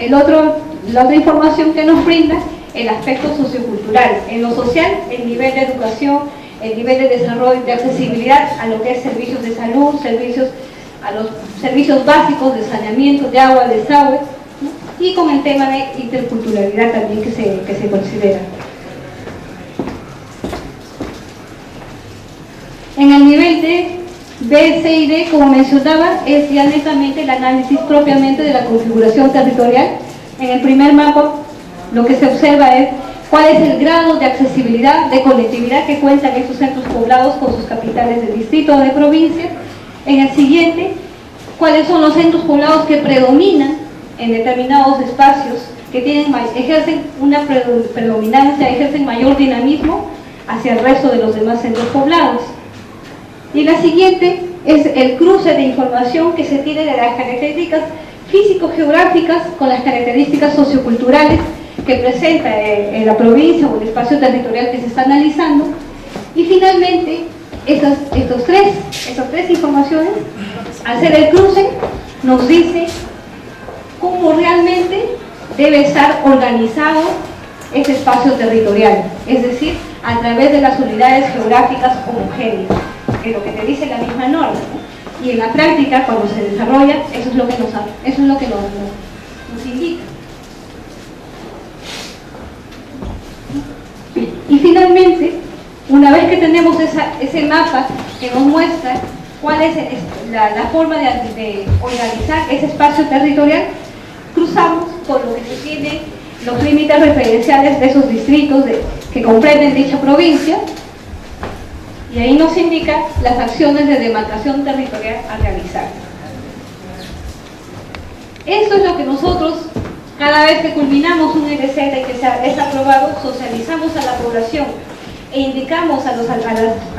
la otra información que nos brinda el aspecto sociocultural. En lo social, el nivel de educación, el nivel de desarrollo, de accesibilidad a lo que es servicios de salud, a los servicios básicos de saneamiento, de agua, de desagüe, ¿no? Y con el tema de interculturalidad también que se considera. En el nivel de B, C y D, como mencionaba, es ya netamente el análisis propiamente de la configuración territorial. En el primer mapa lo que se observa es cuál es el grado de accesibilidad, de conectividad que cuentan estos centros poblados con sus capitales de distrito o de provincia. En el siguiente, cuáles son los centros poblados que predominan en determinados espacios, que ejercen una predominancia, ejercen mayor dinamismo hacia el resto de los demás centros poblados. Y la siguiente es el cruce de información que se tiene de las características físico-geográficas con las características socioculturales que presenta la provincia o el espacio territorial que se está analizando. Y finalmente, estas tres informaciones, al hacer el cruce, nos dice cómo realmente debe estar organizado ese espacio territorial, es decir, a través de las unidades geográficas homogéneas, que es lo que te dice la misma norma, ¿no? Y en la práctica, cuando se desarrolla, eso es lo que nos indica. Y finalmente, una vez que tenemos ese mapa que nos muestra cuál es la forma de organizar ese espacio territorial, cruzamos con lo que se tiene los límites referenciales de esos distritos que comprenden dicha provincia, y ahí nos indica las acciones de demarcación territorial a realizar. Esto es lo que nosotros, cada vez que culminamos un LZ y que es aprobado, socializamos a la población e indicamos a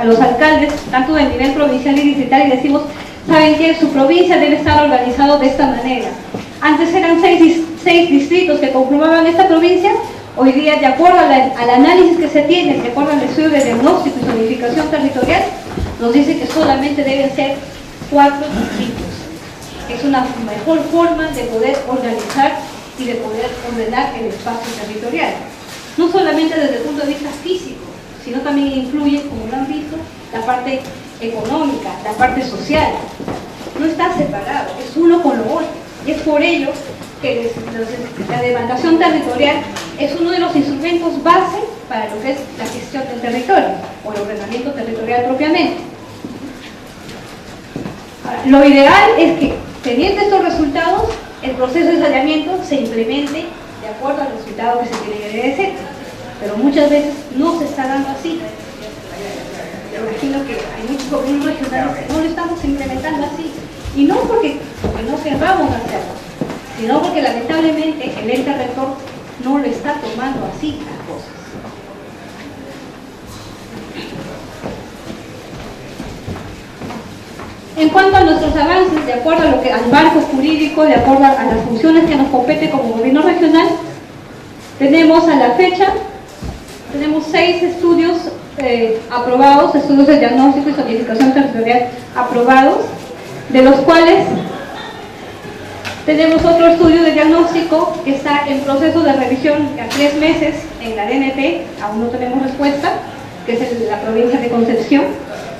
los alcaldes, tanto del nivel provincial y distrital, y decimos, ¿saben qué? Su provincia debe estar organizado de esta manera. Antes eran seis distritos que conformaban esta provincia. Hoy día, de acuerdo al análisis que se tiene, de acuerdo al estudio de diagnóstico y zonificación territorial, nos dice que solamente deben ser 4 distritos. Es una mejor forma de poder organizar y de poder ordenar el espacio territorial. No solamente desde el punto de vista físico, sino también influye, como lo han visto, la parte económica, la parte social. No está separado, es uno con lo otro. Y es por ello que la demarcación territorial es uno de los instrumentos base para lo que es la gestión del territorio o el ordenamiento territorial propiamente. Ahora, lo ideal es que, teniendo estos resultados, el proceso de saneamiento se implemente de acuerdo al resultado que se tiene en el EDC, pero muchas veces no se está dando así. Yo imagino que hay muchos gobiernos regionales que no lo estamos implementando así, y no porque no querramos hacerlo, sino porque lamentablemente el ente rector no lo está tomando así las cosas. En cuanto a nuestros avances, de acuerdo al marco jurídico, de acuerdo a las funciones que nos compete como gobierno regional, tenemos a la fecha, tenemos 6 estudios aprobados, estudios de diagnóstico y zonificación territorial aprobados, de los cuales tenemos otro estudio de diagnóstico que está en proceso de revisión a 3 meses en la DNT, aún no tenemos respuesta, que es la provincia de Concepción.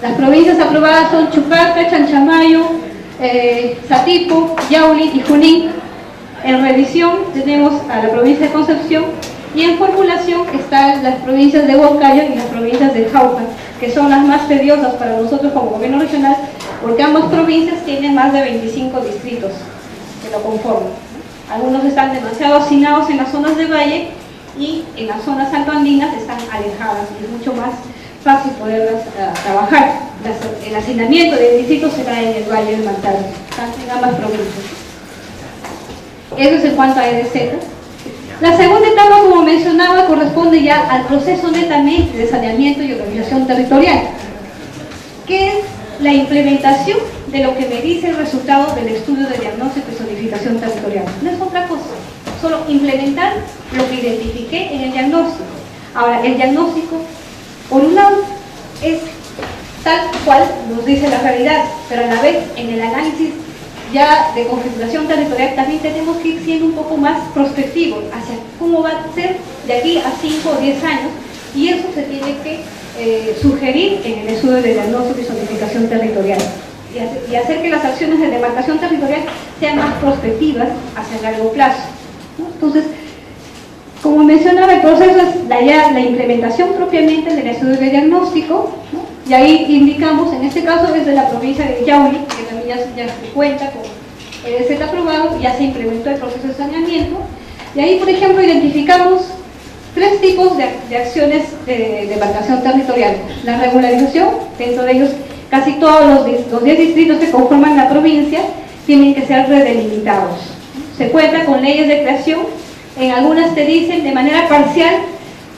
Las provincias aprobadas son Chupaca, Chanchamayo, Satipo, Yauli y Junín. En revisión tenemos a la provincia de Concepción, y en formulación están las provincias de Huancayo y las provincias de Jauja, que son las más tediosas para nosotros como gobierno regional, porque ambas provincias tienen más de 25 distritos que lo conforman. Algunos están demasiado hacinados en las zonas de valle, y en las zonas altoandinas están alejadas, y es mucho más fácil poderlas trabajar. El hacinamiento de distritos se da en el Valle del Mantaro, tanto en ambas provincias. Eso es en cuanto a EDZ. La segunda etapa, como mencionaba, corresponde ya al proceso netamente de saneamiento y organización territorial, que es la implementación de lo que me dice el resultado del estudio de diagnóstico y zonificación territorial. No es otra cosa, solo implementar lo que identifiqué en el diagnóstico. Ahora, el diagnóstico, por un lado, es tal cual nos dice la realidad, pero a la vez, en el análisis ya de configuración territorial, también tenemos que ir siendo un poco más prospectivos hacia cómo va a ser de aquí a 5 o 10 años, y eso se tiene que sugerir en el estudio de diagnóstico y zonificación territorial, y hacer que las acciones de demarcación territorial sean más prospectivas hacia el largo plazo, ¿no? Entonces, como mencionaba, el proceso es la implementación propiamente del estudio de diagnóstico, ¿no? Y ahí indicamos, en este caso desde la provincia de Yauli, que también ya se cuenta con el EDZ aprobado, ya se implementó el proceso de saneamiento, y ahí, por ejemplo, identificamos 3 tipos de acciones de demarcación territorial. La regularización, dentro de ellos casi todos los 10 distritos que conforman la provincia tienen que ser redelimitados. Se cuenta con leyes de creación, en algunas te dicen de manera parcial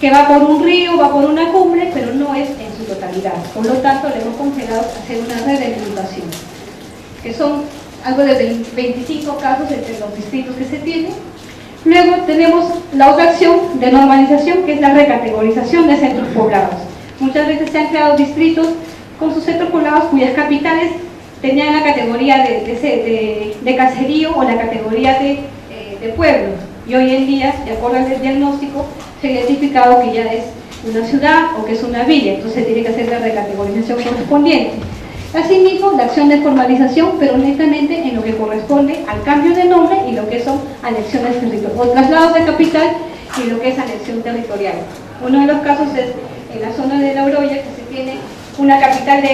que va por un río, va por una cumbre, pero no es en su totalidad. Por lo tanto, le hemos congelado hacer una redelimitación, que son algo de 25 casos entre los distritos que se tienen. Luego tenemos la otra acción de normalización, que es la recategorización de centros poblados. Muchas veces se han creado distritos con sus centros poblados cuyas capitales tenían la categoría de caserío o la categoría de pueblo, y hoy en día, de acuerdo al diagnóstico, se ha identificado que ya es una ciudad o que es una villa, entonces se tiene que hacer la recategorización correspondiente. Asimismo, la acción de formalización, pero netamente en lo que corresponde al cambio de nombre y lo que son anexiones territoriales, o traslados de capital y lo que es anexión territorial. Uno de los casos es en la zona de La Oroya, que se tiene una capital de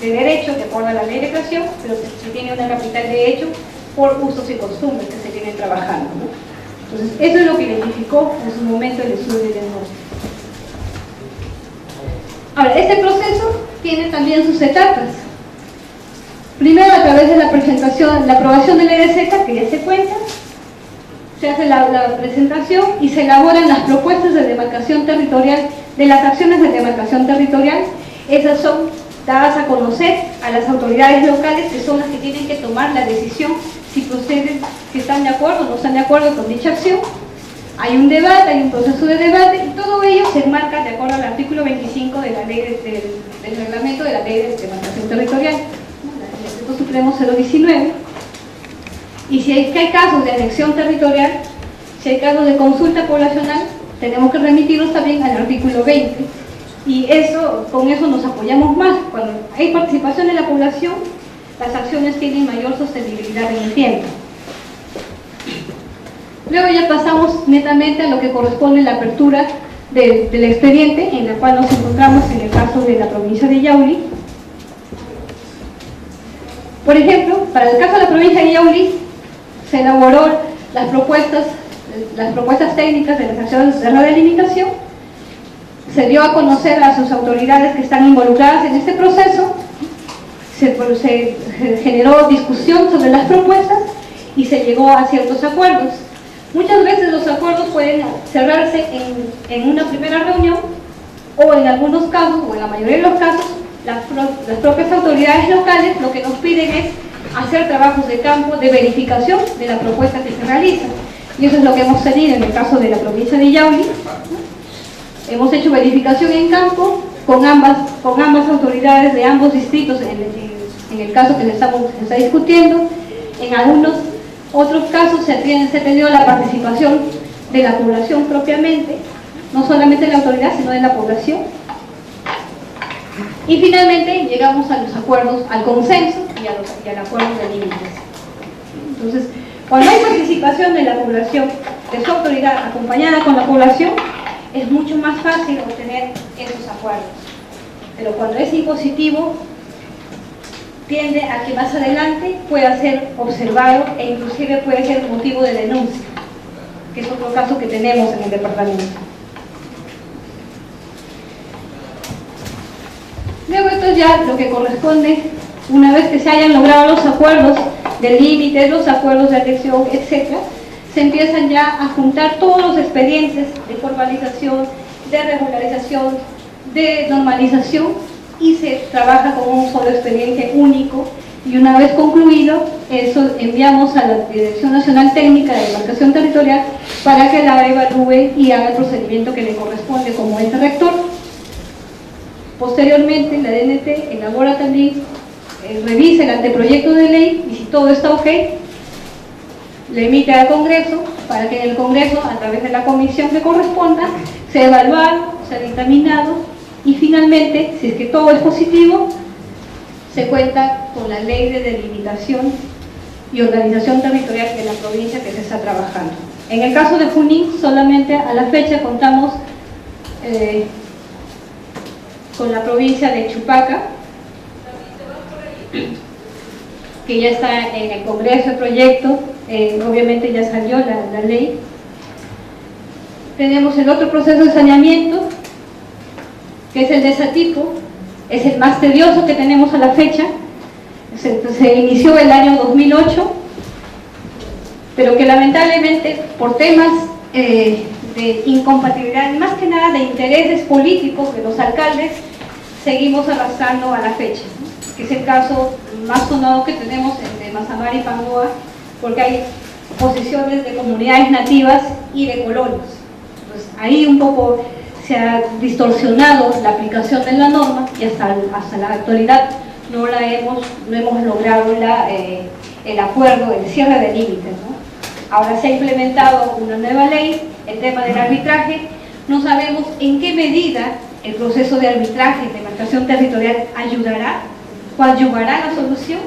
derecho, de acuerdo a la ley de creación, pero se tiene una capital de hecho por usos y costumbres que se vienen trabajando, ¿no? Entonces, eso es lo que identificó en su momento el estudio de diagnóstico. Ahora, este proceso tiene también sus etapas. Primero, a través de la presentación, la aprobación del EDZ, que ya se cuenta, se hace la presentación y se elaboran las propuestas de demarcación territorial, de las acciones de demarcación territorial. Esas son dadas a conocer a las autoridades locales, que son las que tienen que tomar la decisión si proceden, si están de acuerdo o no están de acuerdo con dicha acción. Hay un debate, hay un proceso de debate, y todo ello se enmarca de acuerdo al artículo 25 de la ley del reglamento de la ley de demarcación territorial, el Decreto Supremo 019. Y si hay casos de anexión territorial, si hay casos de consulta poblacional, tenemos que remitirnos también al artículo 20, y con eso nos apoyamos más. Cuando hay participación de la población, las acciones tienen mayor sostenibilidad en el tiempo. Luego ya pasamos netamente a lo que corresponde a la apertura del expediente, en la cual nos encontramos en el caso de la provincia de Yauli. Por ejemplo, para el caso de la provincia de Yauli, se elaboró las propuestas técnicas de las acciones de redelimitación, se dio a conocer a sus autoridades que están involucradas en este proceso, se generó discusión sobre las propuestas y se llegó a ciertos acuerdos. Muchas veces los acuerdos pueden cerrarse en una primera reunión, o en algunos casos, o en la mayoría de los casos, las propias autoridades locales lo que nos piden es hacer trabajos de campo de verificación de la propuesta que se realiza. Y eso es lo que hemos tenido en el caso de la provincia de Yauli. Hemos hecho verificación en campo con ambas autoridades de ambos distritos, en el caso que se está discutiendo. En algunos otros casos se ha tenido la participación de la población propiamente, no solamente de la autoridad, sino de la población. Y finalmente llegamos a los acuerdos, al consenso y al acuerdo de límites. Entonces, cuando hay participación de la población, de su autoridad acompañada con la población, es mucho más fácil obtener esos acuerdos. Pero cuando es impositivo, tiende a que más adelante pueda ser observado e inclusive puede ser motivo de denuncia, que es otro caso que tenemos en el departamento. Luego esto es ya lo que corresponde, una vez que se hayan logrado los acuerdos de límites, los acuerdos de anexión, etc., se empiezan ya a juntar todos los expedientes de formalización, de regularización, de normalización, y se trabaja con un solo expediente único, y una vez concluido, eso enviamos a la Dirección Nacional Técnica de Demarcación Territorial para que la evalúe y haga el procedimiento que le corresponde como ente rector. Posteriormente, la DNT elabora también revisa el anteproyecto de ley y si todo está ok, le emite al Congreso para que en el Congreso, a través de la comisión que corresponda, sea evaluado, sea dictaminado y finalmente, si es que todo es positivo, se cuenta con la ley de delimitación y organización territorial de la provincia que se está trabajando. En el caso de Junín, solamente a la fecha contamos con la provincia de Chupaca, que ya está en el Congreso el proyecto, obviamente ya salió la ley. Tenemos el otro proceso de saneamiento, que es el de Satipo, es el más tedioso que tenemos a la fecha. Se inició el año 2008, pero que lamentablemente por temas de incompatibilidad, más que nada de intereses políticos de los alcaldes, seguimos arrastrando a la fecha, ¿no? Que es el caso más sonado que tenemos entre Mazamara y Pangoa, porque hay posiciones de comunidades nativas y de colonos. Entonces, ahí un poco se ha distorsionado la aplicación de la norma y hasta la actualidad no hemos logrado el acuerdo, el cierre de límites, ¿no? Ahora se ha implementado una nueva ley, el tema del arbitraje. No sabemos en qué medida el proceso de arbitraje, de demarcación territorial, ayudará o ayudará a la solución,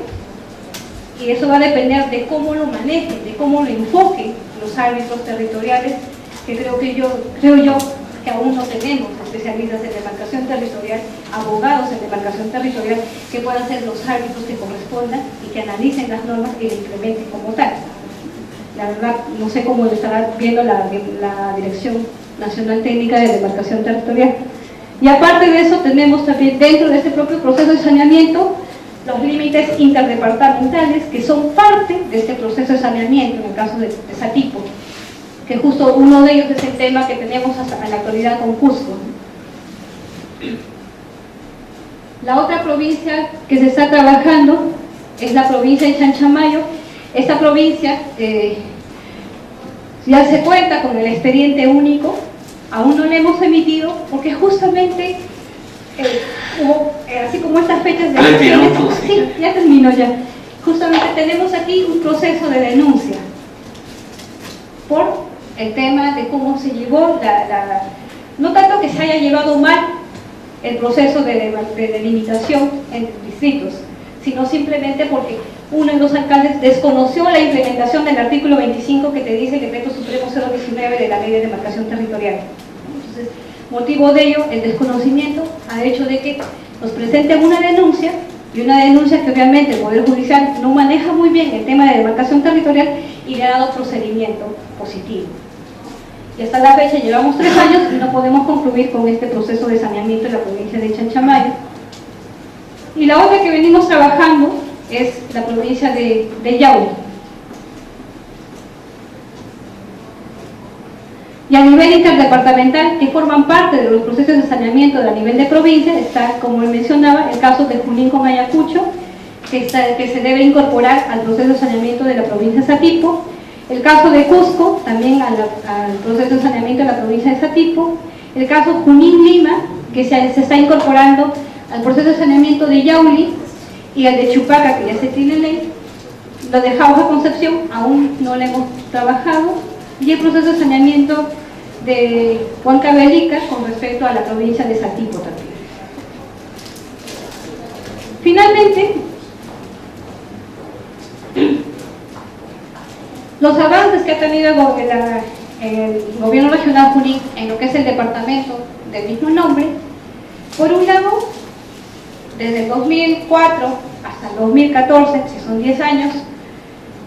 y eso va a depender de cómo lo manejen, de cómo lo enfoquen los árbitros territoriales, que creo yo que aún no tenemos especialistas en demarcación territorial, abogados en demarcación territorial, que puedan ser los árbitros que correspondan y que analicen las normas y las implementen como tal. La verdad, no sé cómo lo estará viendo la Dirección Nacional Técnica de Demarcación Territorial. Y aparte de eso, tenemos también dentro de este propio proceso de saneamiento los límites interdepartamentales, que son parte de este proceso de saneamiento, en el caso de Satipo, que justo uno de ellos es el tema que tenemos hasta en la actualidad con Cusco. La otra provincia que se está trabajando es la provincia de Chanchamayo. Esta provincia ya se cuenta con el expediente único, aún no lo hemos emitido porque justamente así como estas fechas de sí, ya terminó ya. Justamente tenemos aquí un proceso de denuncia por el tema de cómo se llevó no tanto que se haya llevado mal el proceso de delimitación entre distritos, sino simplemente porque uno de los alcaldes desconoció la implementación del artículo 25 que te dice el decreto supremo 019 de la ley de demarcación territorial. Entonces, motivo de ello, el desconocimiento ha hecho de que nos presenten una denuncia, y una denuncia que obviamente el Poder Judicial no maneja muy bien el tema de demarcación territorial y le ha dado procedimiento positivo. Y hasta la fecha llevamos 3 años y no podemos concluir con este proceso de saneamiento en la provincia de Chanchamayo. Y la otra que venimos trabajando es la provincia de Yauli. Y a nivel interdepartamental, que forman parte de los procesos de saneamiento a nivel de provincia, está, como él mencionaba, el caso de Junín con Ayacucho, que se debe incorporar al proceso de saneamiento de la provincia de Satipo. El caso de Cusco, también al proceso de saneamiento de la provincia de Satipo. El caso Junín-Lima, que se está incorporando al proceso de saneamiento de Yauli, y el de Chupaca, que ya se tiene ley. Lo de Jauja Concepción aún no lo hemos trabajado, y el proceso de saneamiento de Huancavelica con respecto a la provincia de Satipo también. Finalmente, los avances que ha tenido el gobierno regional Junín en lo que es el departamento del mismo nombre, por un lado, desde el 2004 hasta el 2014, que son 10 años,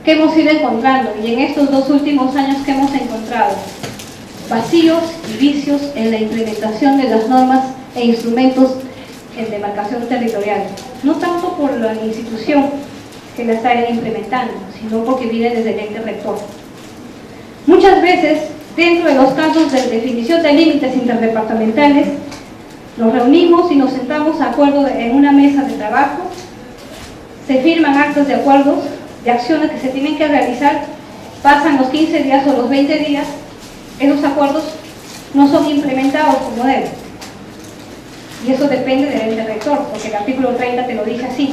que hemos ido encontrando, y en estos 2 últimos años que hemos encontrado vacíos y vicios en la implementación de las normas e instrumentos en demarcación territorial, no tanto por la institución que la está implementando, sino porque viene desde el ente rector. Muchas veces, dentro de los casos de definición de límites interdepartamentales, nos reunimos y nos sentamos a acuerdo en una mesa de trabajo, se firman actos de acuerdos, de acciones que se tienen que realizar, pasan los 15 días o los 20 días, esos acuerdos no son implementados como deben. Y eso depende del ente rector, porque el artículo 30 te lo dice así.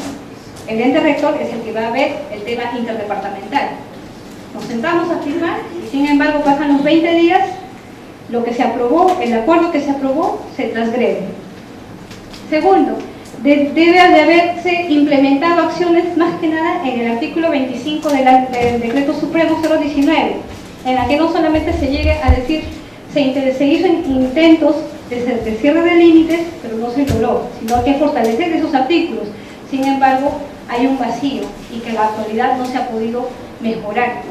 el ente rector es el que va a ver el tema interdepartamental. Nos sentamos a firmar y sin embargo pasan los 20 días, lo que se aprobó, el acuerdo que se aprobó, se transgrede. Segundo, debe de haberse implementado acciones más que nada en el artículo 25 del Decreto Supremo 019, en la que no solamente se llegue a decir se hizo intentos de cierre de límites, pero no se logró, sino que fortalecer esos artículos. Sin embargo, hay un vacío y que en la actualidad no se ha podido mejorar.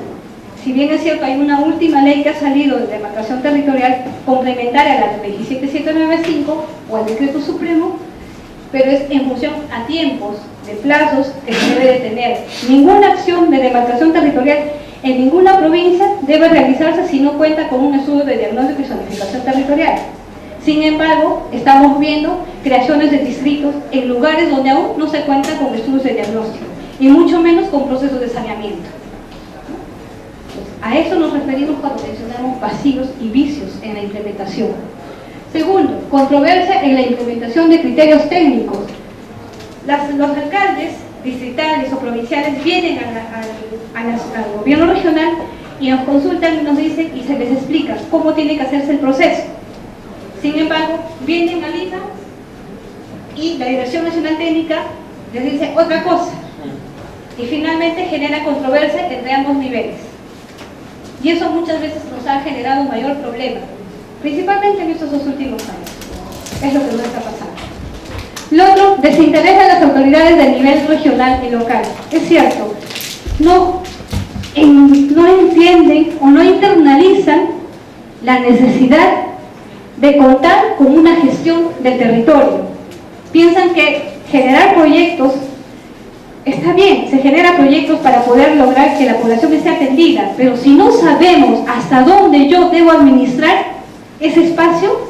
Si bien es cierto, hay una última ley que ha salido de demarcación territorial complementaria a la de 27795 o al Decreto Supremo, pero es en función a tiempos, de plazos que se debe de tener. Ninguna acción de demarcación territorial en ninguna provincia debe realizarse si no cuenta con un estudio de diagnóstico y zonificación territorial. Sin embargo, estamos viendo creaciones de distritos en lugares donde aún no se cuenta con estudios de diagnóstico y mucho menos con procesos de saneamiento. A eso nos referimos cuando mencionamos vacíos y vicios en la implementación. Segundo, controversia en la implementación de criterios técnicos. Los alcaldes distritales o provinciales vienen al gobierno regional y nos consultan y nos dicen y se les explica cómo tiene que hacerse el proceso. Sin embargo, vienen al INAH y la Dirección Nacional Técnica les dice otra cosa y finalmente genera controversia entre ambos niveles. Y eso muchas veces nos ha generado un mayor problema, principalmente en estos 2 últimos años. Es lo que nos está pasando. Lo otro, desinterés de las autoridades del nivel regional y local. Es cierto, no entienden o no internalizan la necesidad de contar con una gestión del territorio. Piensan que generar proyectos está bien, se generan proyectos para poder lograr que la población esté atendida, pero si no sabemos hasta dónde yo debo administrar ese espacio,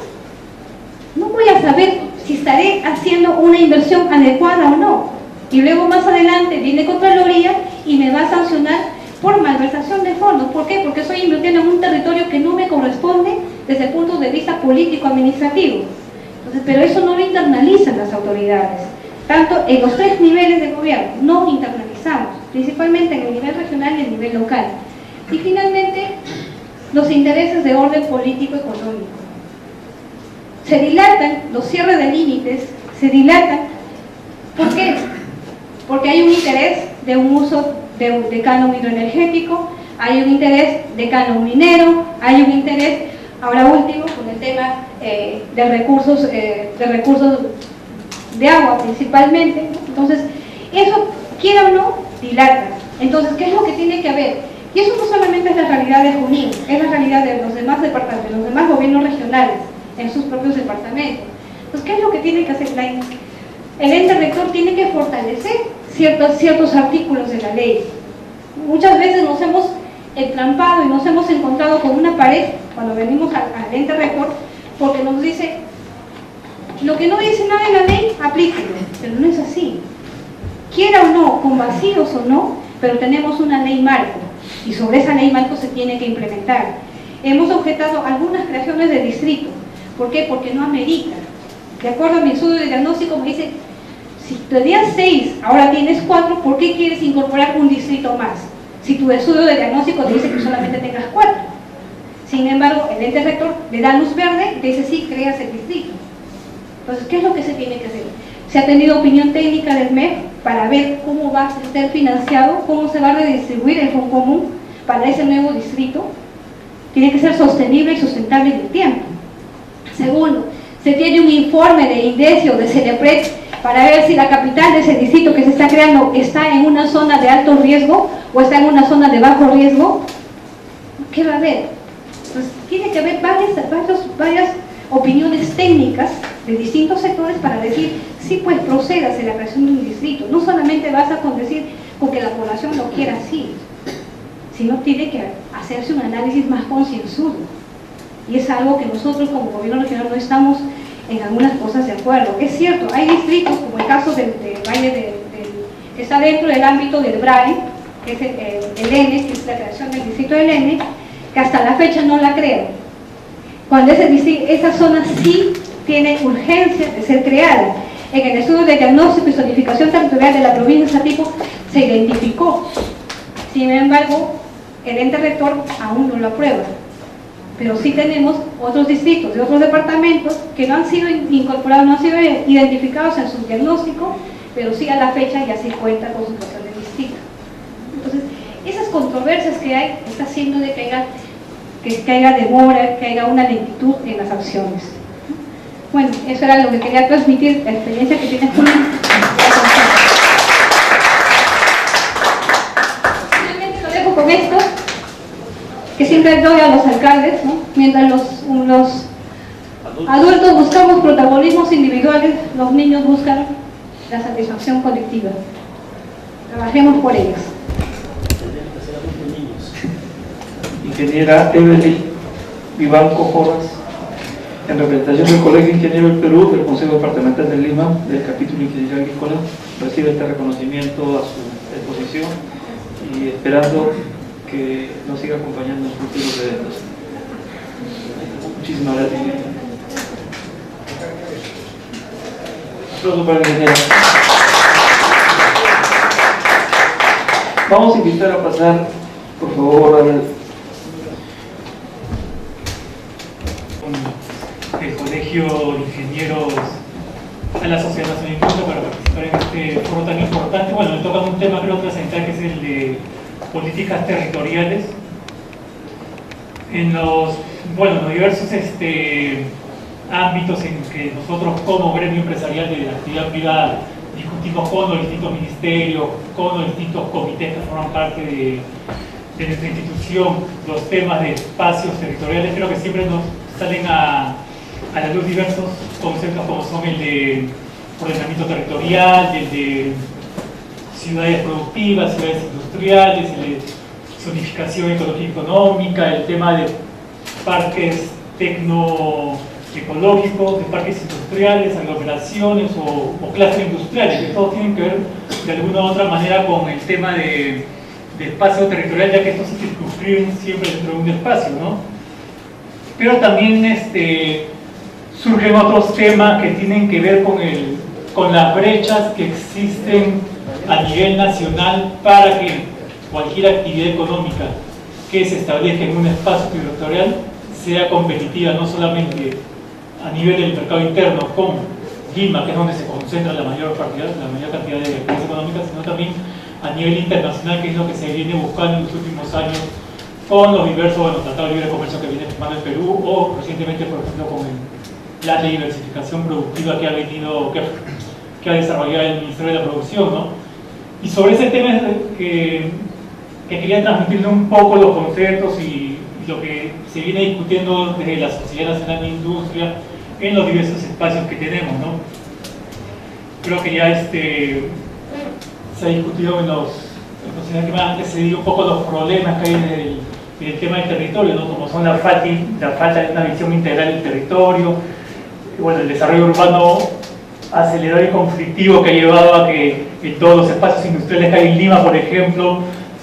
no voy a saber si estaré haciendo una inversión adecuada o no. Y luego más adelante viene Contraloría y me va a sancionar por malversación de fondos. ¿Por qué? Porque estoy invirtiendo en un territorio que no me corresponde desde el punto de vista político-administrativo. Entonces, pero eso no lo internalizan las autoridades. Tanto en los 3 niveles de gobierno, no internalizamos, principalmente en el nivel regional y el nivel local. Y finalmente, los intereses de orden político-económico. Se dilatan los cierres de límites, se dilatan. ¿Por qué? Porque hay un interés de un uso de canon hidroenergético, hay un interés de canon minero, hay un interés, ahora último, con el tema de recursos de agua principalmente. Entonces, eso, quiera o no, dilata. Entonces, ¿qué es lo que tiene que haber? Y eso no solamente es la realidad de Junín, es la realidad de los demás departamentos, de los demás gobiernos regionales, en sus propios departamentos. Entonces, ¿qué es lo que tiene que hacer? El ente rector tiene que fortalecer ciertos artículos de la ley. Muchas veces nos hemos entrampado y nos hemos encontrado con una pared cuando venimos al ente rector, porque nos dice, lo que no dice nada en la ley, aplíquelo, pero no es así. Quiera o no, con vacíos o no, pero tenemos una ley marco, y sobre esa ley marco se tiene que implementar. Hemos objetado algunas creaciones de distrito. ¿Por qué? Porque no amerita. De acuerdo a mi estudio de diagnóstico me dice, si tenías 6, ahora tienes 4, ¿por qué quieres incorporar un distrito más? Si tu estudio de diagnóstico te dice que solamente tengas 4. Sin embargo, el ente rector le da luz verde y te dice, sí, creas el distrito. Entonces, ¿qué es lo que se tiene que hacer? Se ha tenido opinión técnica del MEF para ver cómo va a ser financiado, cómo se va a redistribuir el fondo común para ese nuevo distrito. Tiene que ser sostenible y sustentable en el tiempo. Segundo, se tiene un informe de INDECI o de CENEPRED para ver si la capital de ese distrito que se está creando está en una zona de alto riesgo o está en una zona de bajo riesgo. ¿Qué va a haber? Pues tiene que haber varias opiniones técnicas de distintos sectores para decir, sí, pues procedas en la creación de un distrito. No solamente basta con decir con que la población lo quiera así, sino tiene que hacerse un análisis más concienzudo. Y es algo que nosotros como gobierno regional no estamos en algunas cosas de acuerdo. Es cierto, hay distritos, como el caso del Valle que está dentro del ámbito del BRAE, que es el N, que es la creación del distrito del N, que hasta la fecha no la crean. Cuando esa zona sí tiene urgencia de ser creada. En el estudio de diagnóstico y zonificación territorial de la provincia de Satipo se identificó. Sin embargo, el ente rector aún no lo aprueba. Pero sí tenemos otros distritos de otros departamentos que no han sido incorporados, no han sido identificados en su diagnóstico, pero sí a la fecha ya se cuenta con su situación de distrito. Entonces, esas controversias que hay está haciendo de que haya demora, que haya una lentitud en las acciones. Bueno, eso era lo que quería transmitir, la experiencia que tiene Julián. Finalmente lo dejo con esto, que siempre doy a los alcaldes, ¿no? Mientras los adultos buscamos protagonismos individuales, los niños buscan la satisfacción colectiva. Trabajemos por ellos. Ingeniera Evelyn Vivanco Porras, en representación del Colegio Ingeniero del Perú, del Consejo Departamental de Lima, del capítulo Ingeniería Agrícola, recibe este reconocimiento a su exposición y esperando que nos siga acompañando en futuros eventos. Muchísimas gracias. Aplauso para la ingeniera. Vamos a invitar a pasar, por favor, el Colegio de Ingenieros a la Sociedad Nacional de Industria para participar en este foro tan importante. Bueno, me toca un tema creo trascendental, que es el de políticas territoriales. En los diversos ámbitos en que nosotros como gremio empresarial de la actividad privada discutimos con los distintos ministerios, con los distintos comités que forman parte de nuestra institución, los temas de espacios territoriales, creo que siempre nos salen a la luz diversos conceptos como son el de ordenamiento territorial, el de ciudades productivas, ciudades industriales, el de zonificación ecológica, el tema de parques tecnoecológicos, de parques industriales, aglomeraciones o clústeres industriales, que todos tienen que ver de alguna u otra manera con el tema de espacio territorial, ya que estos se circunscriben siempre dentro de un espacio, ¿no? Pero también surgen otros temas que tienen que ver con las brechas que existen a nivel nacional para que cualquier actividad económica que se establezca en un espacio territorial sea competitiva, no solamente a nivel del mercado interno con Lima, que es donde se concentra la mayor cantidad de actividades económicas, sino también a nivel internacional, que es lo que se viene buscando en los últimos años con los diversos tratados de libre comercio que viene firmando el Perú, o recientemente, por ejemplo, con el plan de diversificación productiva que ha desarrollado el Ministerio de la Producción, ¿no? Y sobre ese tema que quería transmitirle un poco los conceptos y lo que se viene discutiendo desde la Sociedad Nacional de Industria en los diversos espacios que tenemos, ¿no? Creo que ya se ha discutido en los que me han antecedido un poco los problemas que hay en el tema del territorio, ¿no? Como son la falta de una visión integral del territorio, y bueno, el desarrollo urbano acelerado y conflictivo que ha llevado a que en todos los espacios industriales que hay en Lima, por ejemplo,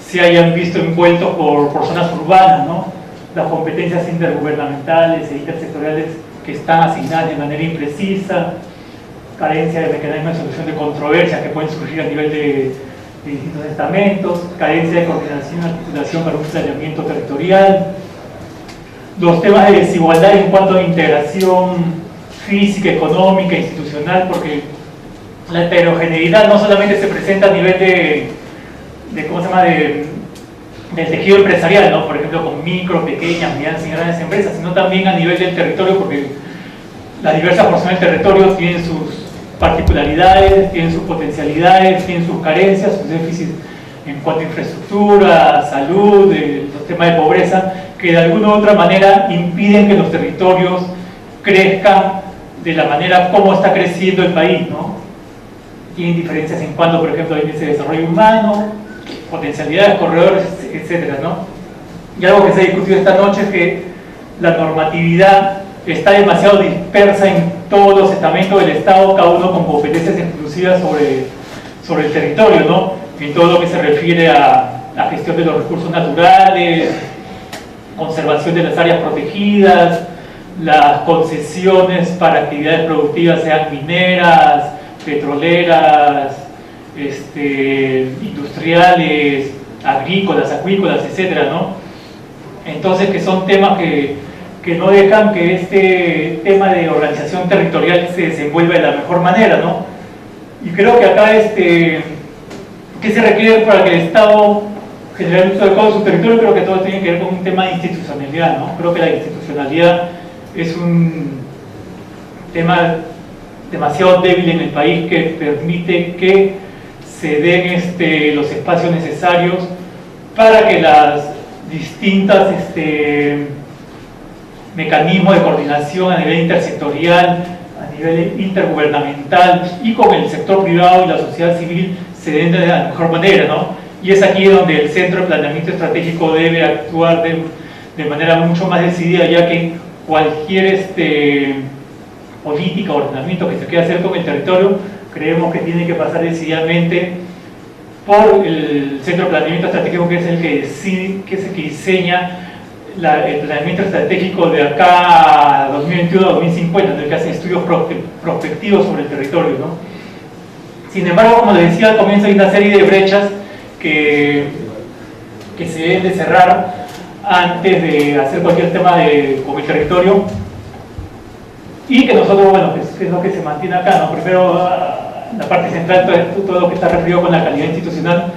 se hayan visto envueltos por zonas urbanas, ¿no? Las competencias intergubernamentales e intersectoriales que están asignadas de manera imprecisa, carencia de mecanismos de solución de controversias que pueden surgir a nivel de distintos estamentos, carencia de coordinación y articulación para un planeamiento territorial, los temas de desigualdad en cuanto a integración física, económica, institucional, porque la heterogeneidad no solamente se presenta a nivel del tejido empresarial, ¿no? Por ejemplo, con micro, pequeñas, medianas y grandes empresas, sino también a nivel del territorio, porque las diversas porciones del territorio tienen sus particularidades, tienen sus potencialidades, tienen sus carencias, sus déficits en cuanto a infraestructura, salud, los temas de pobreza, que de alguna u otra manera impiden que los territorios crezcan de la manera como está creciendo el país, ¿no? Tienen diferencias en cuanto, por ejemplo, a índice de desarrollo humano, potencialidades, corredores, etcétera, ¿no? Y algo que se ha discutido esta noche es que la normatividad está demasiado dispersa en todos los estamentos del Estado, cada uno con competencias exclusivas sobre el territorio, ¿no? En todo lo que se refiere a la gestión de los recursos naturales, conservación de las áreas protegidas, las concesiones para actividades productivas, sean mineras, petroleras, industriales, agrícolas, acuícolas, etcétera, ¿no? Entonces, que son temas que no dejan que este tema de organización territorial se desenvuelva de la mejor manera, ¿no? Y creo que acá, ¿qué se requiere para que el Estado genere el uso adecuado de su territorio? Creo que todo tiene que ver con un tema de institucionalidad, ¿no? Creo que la institucionalidad es un tema demasiado débil en el país que permite que se den los espacios necesarios para que las distintas mecanismos de coordinación a nivel intersectorial, a nivel intergubernamental y con el sector privado y la sociedad civil se den de la mejor manera, ¿no? Y es aquí donde el Centro de Planeamiento Estratégico debe actuar de manera mucho más decidida, ya que cualquier política o ordenamiento que se quiera hacer con el territorio, creemos que tiene que pasar decididamente por el Centro de Planeamiento Estratégico, que es el que decide, que es el que diseña el planeamiento estratégico de acá a 2021 a 2050, en el que hace estudios prospectivos sobre el territorio, ¿no? Sin embargo, como les decía al comienzo, hay una serie de brechas que se deben de cerrar antes de hacer cualquier tema con el territorio, y que nosotros, bueno, que es lo que se mantiene acá, ¿no? Primero, la parte central, todo lo que está referido con la calidad institucional,